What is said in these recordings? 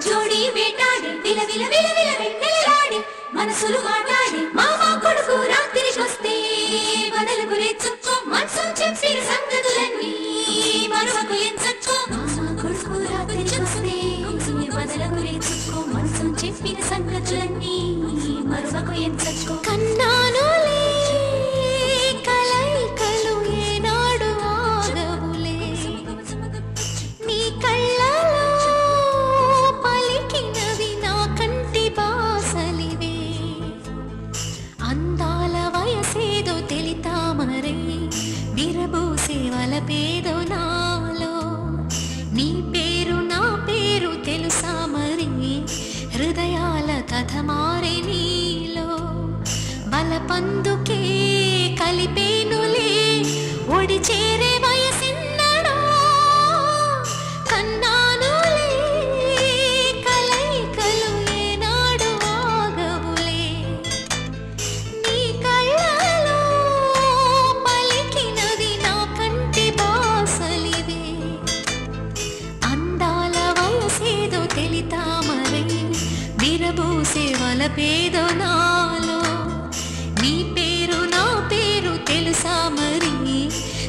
జోడి వేటాడి విల విల విల విల వెన్నెలాడి మనసులు మాట్లాడి మామ కొడుకు రాత్రికొస్తే బదలకు లేచుకో మనసు చెప్పిన సంగతులన్నీ మరువకు ఎంచక్కో మామ కొడుకు రాత్రికొస్తే బదలకు లేచుకో మనసు చెప్పిన సంగతులన్నీ మరువకు ఎంచక్కో కన్నాను పేదో నాలో నీ పేరు నా పేరు తెలుసా మరి హృదయాల కథ మారే నీలో బలపందుకే కలిపేనులే ఒడి చేరే వయసిన్నడో కన్నానులే కలయికలు ఏనాడు ఆగవులే నీ కళ్ళలో పలికినది నా కంటి బాసలివే అందాల వయసేదో తెలితా మరి విరబూసే వలపేదో నాలో నీ పేరు నా పేరు తెలుసా మరి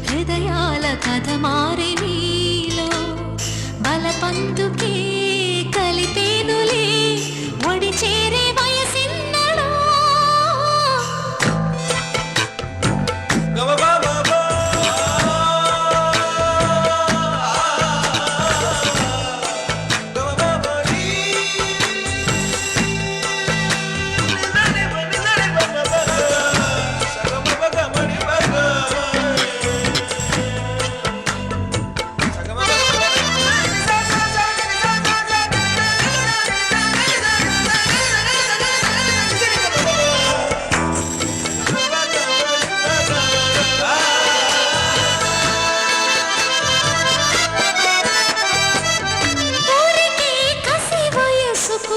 హృదయాల కథ మారే నీలో బలపందుకే కలిపేనులే ఒడి చేరే వయసిన్నడో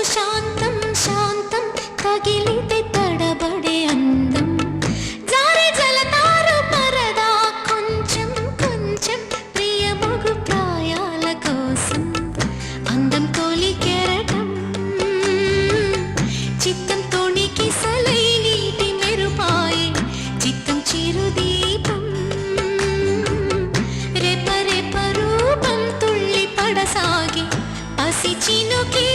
శాంతం శాంతం తగిలితే తడబడే అందం జారే జలతారు పరదా కొంచెం కొంచెం ప్రియమగు ప్రాయాల కోసం అందం తోలి కెరటం చిత్తం తోణికి సలై నీటి మెరుపాయి చిత్తం చిరుదీపం రెప రెప రూపం తుళ్ళి పడసాగి పసి చినుకే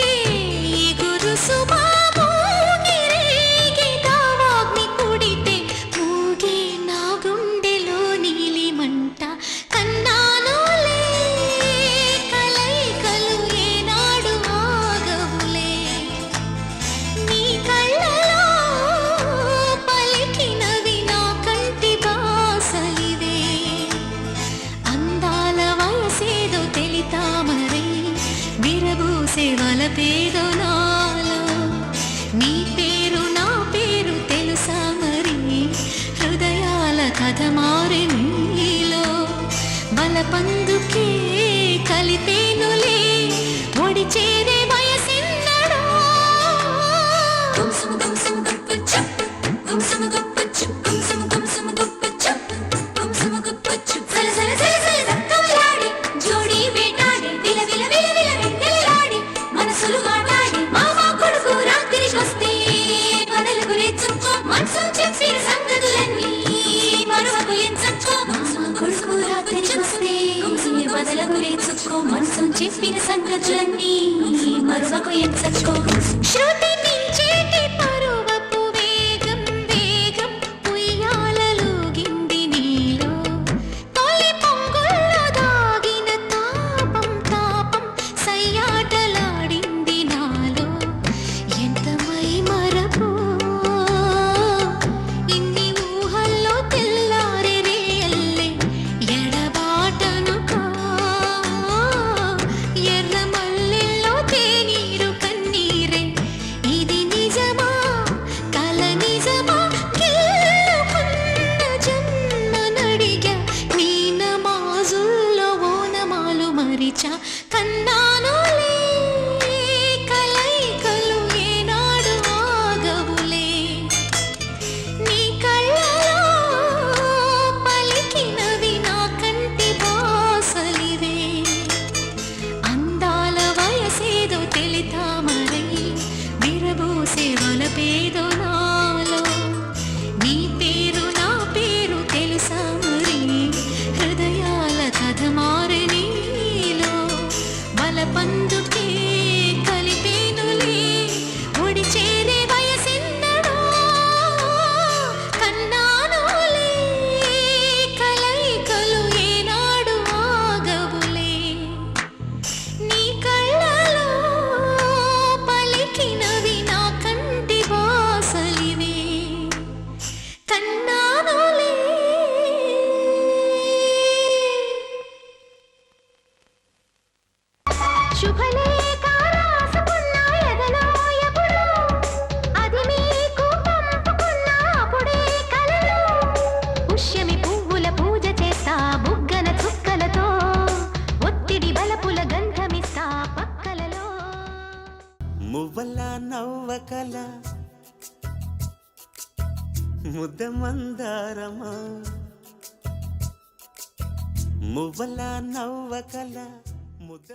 వలపేదో నాలో నీ పేరు నా పేరు తెలుసా మరి హృదయాల కథ మారే నీలో బలపందుకే కలిపేనులే ఒడి చేరే వయసిన్నడో మనసు చెప్పిన సంగతులన్నీ మరువకు ఎంచక్కో శృతి మించేటి పరువపు వేగం వేగం ఉయ్యాలలోగింది నీలో తొలి పొంగుల్లో దాగిన తాపం తాపం సయ్యాటలాడింది నాలో ఎంత మై మరపు ఇన్ని ఊహల్లో తెల్లారే రేయల్లే ఎడబాటను ఎర్ర మల్లెల్లో తేనీరు కన్నీరే పూసే వలపేదో నాలో. నీ పేరు నా పేరు తెలుసా మరి, హృదయాల కథ మారే నీలో. బలపందుకే కలిపేనులే ఒడి చేరే వయసెన్నడో. కన్నానులే కలయికలు ఏనాడు ఆగవులే. నీ కళ్ళలో పలికినవి నా కంటి వాసలివే. కన్నానులే. శుభలేఖ రాసుకున్న ఎదలో ఎప్పుడో, అది మీకు పంపుకున్న అప్పుడే కలలో. పుష్యమి పువ్వుల పూజ చేస్తా బుగ్గన చుక్కలతో, ఒత్తిడి బలపుల గంధమిస్తా పక్కలలో. మువ్వల నవ్వకల ముద్ద మందారమా, మువ్వల నవ్వకల ముద్ద